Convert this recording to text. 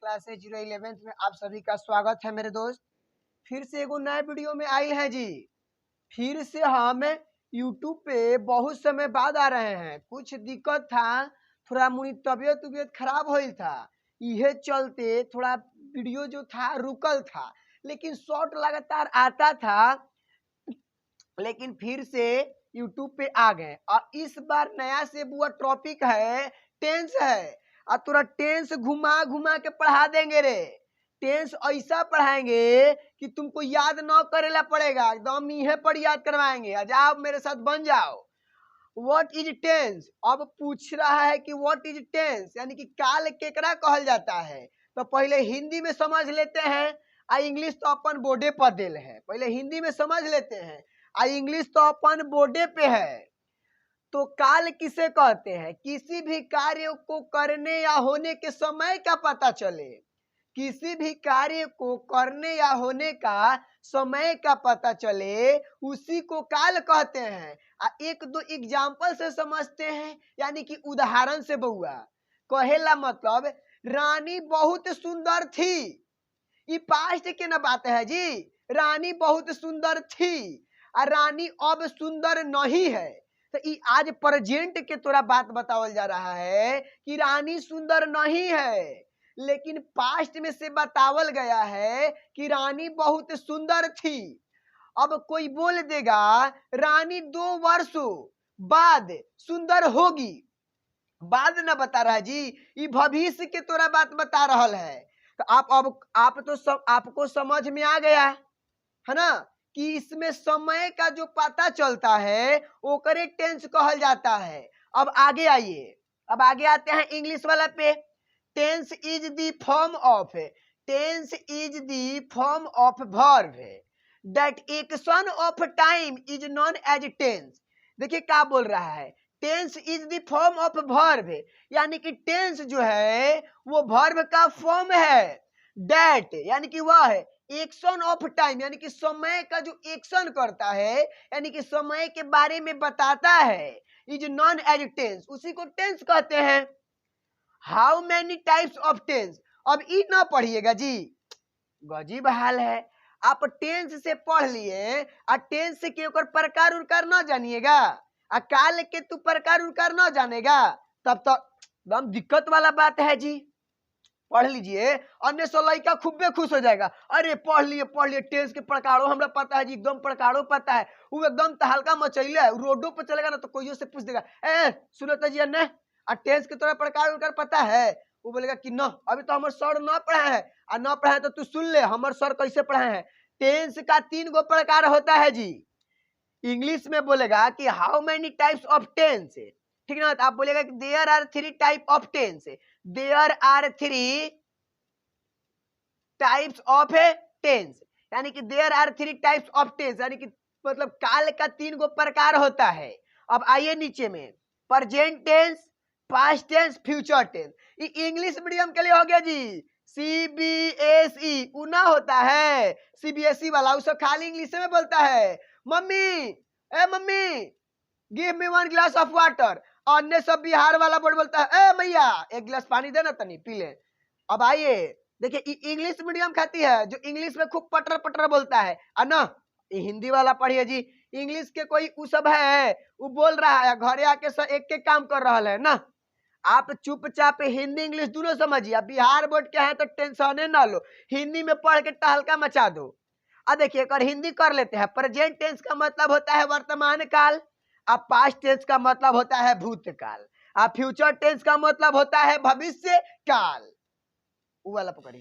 Classes 011 में आप सभी का स्वागत है मेरे दोस्त। फिर से एगो नए वीडियो में आए हैं जी। फिर से हम यूट्यूब पे बहुत समय बाद आ रहे हैं। कुछ दिक्कत था, थोड़ा मुझे तबियत खराब हो था, यह चलते थोड़ा वीडियो जो था रुकल था, लेकिन शॉर्ट लगातार आता था। लेकिन फिर से यूट्यूब पे आ गए और इस बार नया से बुआ टॉपिक है, टेंस है। और थोड़ा टेंस घुमा घुमा के पढ़ा देंगे रे। टेंस ऐसा पढ़ाएंगे कि तुमको याद न करेला पड़ेगा, एकदम यहीं पर याद करवाएंगे। आ जाओ मेरे साथ बन जाओ। What is tense? अब पूछ रहा है कि व्हाट इज टेंस यानी कि काल केकरा कहल जाता है। तो पहले हिंदी में समझ लेते हैं, आ इंग्लिश तो अपन बोर्डे पर दिल है। पहले हिंदी में समझ लेते हैं, आ इंग्लिश तो अपन बोर्डे पे है। तो काल किसे कहते हैं? किसी भी कार्य को करने या होने के समय का पता चले। किसी भी कार्य को करने या होने का समय का पता चले, उसी को काल कहते हैं। एक दो एग्जाम्पल से समझते हैं, यानी कि उदाहरण से बउआ। कहेला मतलब रानी बहुत सुंदर थी। ये पास्ट के ना बात है जी। रानी बहुत सुंदर थी और रानी अब सुंदर नहीं है। तो ये आज प्रेजेंट के तोरा बात बतावल जा रहा है कि रानी सुंदर नहीं है, लेकिन पास्ट में से बतावल गया है कि रानी बहुत सुंदर थी। अब कोई बोल देगा रानी 2 वर्षों बाद सुंदर होगी, बाद न बता रहा है जी, ये भविष्य के तोरा बात बता रहा है। तो आप तो सब आपको समझ में आ गया है ना कि इसमें समय का जो पता चलता है वो करे टेंस कहल जाता है। अब आगे आइए, अब आगे आते हैं इंग्लिश वाला पे। Tense is the form of verb that action of time is known as tense. देखिए क्या बोल रहा है, tense is the form of verb, यानी कि टेंस जो है वो वर्ब का फॉर्म है। दैट यानी कि वह है, एक्शन ऑफ टाइम यानी कि समय का जो एक्शन करता है, यानी कि समय के बारे में बताता है, इज नॉन एज टेंस, उसी को टेंस कहते हैं। How many types of tense? अब ई ना पढ़िएगा जी, गजीब हाल है। आप टेंस से पढ़ लिए और टेंस के ऊपर प्रकार उरकार ना जानिएगा, और काल के तू प्रकार उरकार ना जानेगा, तब तो एकदम दिक्कत वाला बात है जी। पढ़ लीजिए, अन्य सौ लड़का खूबे खुश हो जाएगा। अरे पढ़ लिए टेंस के प्रकारों हमरा पता है जी, एकदम प्रकारों पता है। वो एकदम तहलका मचैले है, रोडों पर चलेगा ना तो कोई से पूछ देगा, ए सुनो तो जी अन्य टेंस के तोरा प्रकार उनकार पता है? वो बोलेगा कि न, अभी तो हमारे सर न पढ़ा है, और न पढ़ा है तो तू सुन ले हमारे सर कैसे पढ़ाए हैं। टेंस का 3 गो प्रकार होता है जी। इंग्लिश में बोलेगा कि how many types of tense, ठीक ना? तो आप बोलेगा कि there are 3 type of tense, there are 3 types of tense, यानी कि there are 3 types of tense, यानी कि मतलब काल का 3 गो प्रकार होता है। अब आइए नीचे में, present tense, past tense, future tense. ये इंग्लिश मीडियम के लिए हो गया जी। सीबीएसई उना होता है, सीबीएसई वाला उसको खाली इंग्लिश में बोलता है, mummy A mummy give me 1 glass of water. अन्य सब बिहार वाला बोर्ड बोलता है, ए भैया 1 गिलास पानी देना तनी पी ले। अब आइए देखिए, इंग्लिश मीडियम खाती है जो इंग्लिश में खूब पटर पटर बोलता है ना, हिंदी वाला पढ़िए जी। इंग्लिश के कोई उ सब है वो बोल रहा है, घरे आके सब एक एक काम कर रहा है ना। आप चुपचाप हिंदी इंग्लिश दोनों समझिए। बिहार बोर्ड के हैं तो टेंशन ना लो, हिंदी में पढ़ के टहलका मचा दो। अब देखिए अगर हिंदी कर लेते हैं, प्रेजेंट टेंस का मतलब होता है वर्तमान काल, अब पास्ट टेंस का मतलब होता है भूतकाल, अब फ्यूचर टेंस का मतलब होता है भविष्य काल। वो वाला पकड़िए।